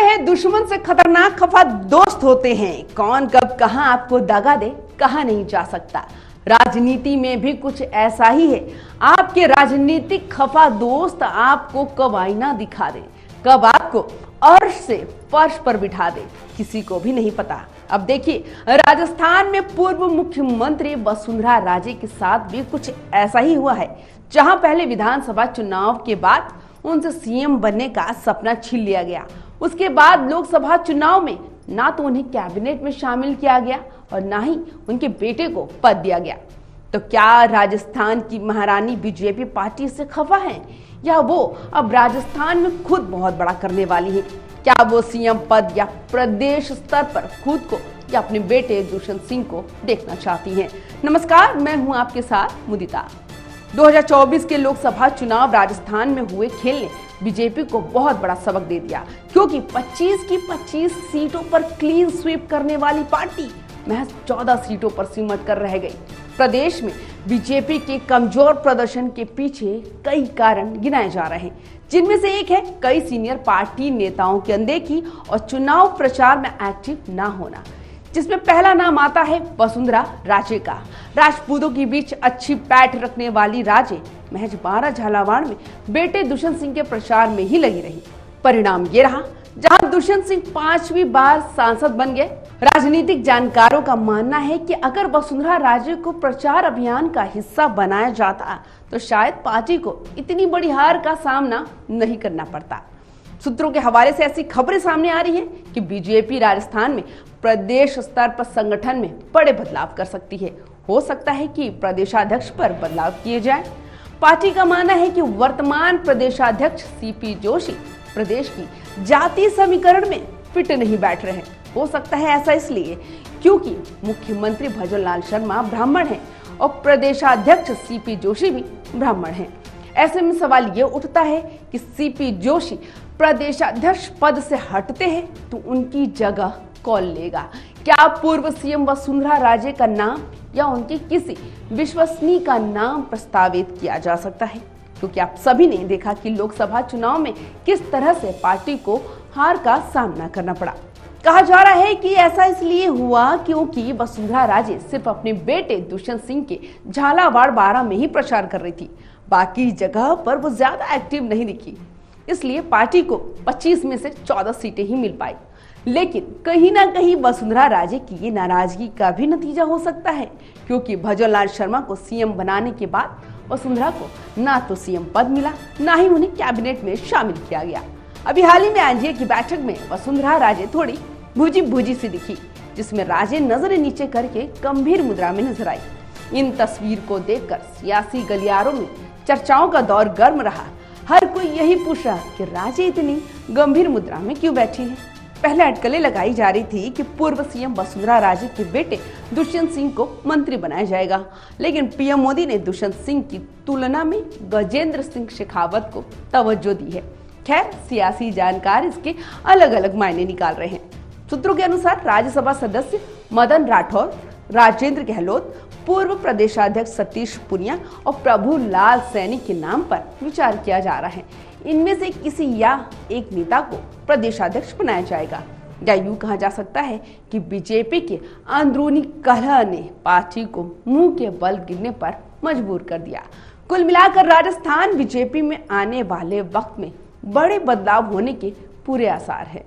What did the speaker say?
हैं दुश्मन से खतरनाक खफा दोस्त होते हैं। कौन कब कहां आपको दगा दे कहा नहीं जा सकता। राजनीति में भी कुछ ऐसा ही है। आपके राजनीतिक खफा दोस्त आपको कब आईना दिखा दे, कब आपको अर्श से फर्श पर बिठा दे, किसी को भी नहीं पता। अब देखिए, राजस्थान में पूर्व मुख्यमंत्री वसुंधरा राजे के साथ भी कुछ ऐसा ही हुआ है, जहां पहले विधानसभा चुनाव के बाद उनसे सीएम बनने का सपना छीन लिया गया। उसके बाद लोकसभा चुनाव में ना तो उन्हें कैबिनेट में शामिल किया गया और ना ही उनके बेटे को पद दिया गया। तो क्या राजस्थान की महारानी बीजेपी पार्टी से खफा है, या वो अब राजस्थान में खुद बहुत बड़ा करने वाली है? क्या वो सीएम पद या प्रदेश स्तर पर खुद को या अपने बेटे दुष्यंत सिंह को देखना चाहती हैं? नमस्कार, मैं हूं आपके साथ मुदिता। 2024 के लोकसभा चुनाव राजस्थान में हुए खेल ने बीजेपी को बहुत बड़ा सबक दे दिया, क्योंकि 25 की 25 सीटों पर क्लीन स्वीप करने वाली पार्टी महज 14 सीटों पर सीमित कर रह गई। प्रदेश में बीजेपी के कमजोर प्रदर्शन के पीछे कई कारण गिनाए जा रहे हैं, जिनमें से एक है कई सीनियर पार्टी नेताओं की अनदेखी और चुनाव प्रचार में एक्टिव ना होना, जिसमें पहला नाम आता है वसुंधरा राजे का। राजपूतों के बीच अच्छी पैठ रखने वाली राजे महज 12 झालावाड़ में बेटे दुष्यंत सिंह के प्रचार में ही लगी रही। परिणाम ये रहा, जहां दुष्यंत सिंह 5वीं बार सांसद बन गए। राजनीतिक जानकारों का मानना है कि अगर वसुंधरा राजे को प्रचार अभियान का हिस्सा बनाया जाता तो शायद पार्टी को इतनी बड़ी हार का सामना नहीं करना पड़ता। सूत्रों के हवाले से ऐसी खबरें सामने आ रही हैं कि बीजेपी राजस्थान में प्रदेश स्तर पर संगठन में बड़े बदलाव कर सकती है। हो सकता है कि प्रदेशाध्यक्ष पर बदलाव किए जाए। पार्टी का मानना है कि वर्तमान प्रदेशाध्यक्ष सीपी जोशी प्रदेश की जाति समीकरण में फिट नहीं बैठ रहे। हो सकता है ऐसा इसलिए क्योंकि मुख्यमंत्री भजनलाल शर्मा ब्राह्मण हैं और प्रदेशाध्यक्ष सीपी जोशी भी ब्राह्मण हैं। ऐसे में सवाल ये उठता है कि सीपी जोशी प्रदेशाध्यक्ष पद से हटते हैं तो उनकी जगह कौन लेगा? क्या पूर्व सीएम वसुंधरा राजे का नाम या उनके किसी विश्वसनीय का नाम प्रस्तावित किया जा सकता है? क्योंकि आप सभी ने देखा कि लोकसभा चुनाव में किस तरह से पार्टी को हार का सामना करना पड़ा। कहा जा रहा है कि ऐसा इसलिए हुआ क्योंकि वसुंधरा राजे सिर्फ अपने बेटे दुष्यंत सिंह के झालावाड़ 12 में ही प्रचार कर रही थी। बाकी जगह पर वो ज्यादा एक्टिव नहीं दिखी, इसलिए पार्टी को 25 में से 14 सीटें ही मिल पाई। लेकिन कहीं ना कहीं वसुंधरा राजे की ये नाराजगी का भी नतीजा हो सकता है, क्योंकि भजनलाल शर्मा को सीएम बनाने के बाद वसुंधरा को ना तो सीएम पद मिला, ना ही उन्हें कैबिनेट में शामिल किया गया। अभी हाल ही में एनडीए की बैठक में वसुंधरा राजे थोड़ी भूजी सी दिखी, जिसमें राजे नजरें नीचे करके गंभीर मुद्रा में नजर आई। इन तस्वीर को देखकर सियासी गलियारों में चर्चाओं का दौर गर्म रहा। हर कोई यही पूछ रहा कि राजे इतनी गंभीर मुद्रा में क्यों बैठी हैं। पहले अटकलें लगाई जा रही थी कि पूर्व सीएम वसुंधरा राजे के बेटे दुष्यंत सिंह को मंत्री बनाया जाएगा, लेकिन पीएम मोदी ने दुष्यंत सिंह की तुलना में गजेंद्र सिंह शेखावत को तवज्जो दी है। खैर, सियासी जानकार इसके अलग अलग मायने निकाल रहे हैं। सूत्रों के अनुसार राज्यसभा सदस्य मदन राठौर, राजेंद्र गहलोत, पूर्व प्रदेशाध्यक्ष सतीश पुनिया और प्रभुलाल सैनी के नाम पर विचार किया जा रहा है। इनमें से किसी या एक नेता को प्रदेशाध्यक्ष बनाया जाएगा, या यूं कहा जा सकता है कि बीजेपी के अंदरूनी कलह ने पार्टी को मुंह के बल गिरने पर मजबूर कर दिया। कुल मिलाकर राजस्थान बीजेपी में आने वाले वक्त में बड़े बदलाव होने के पूरे आसार हैं।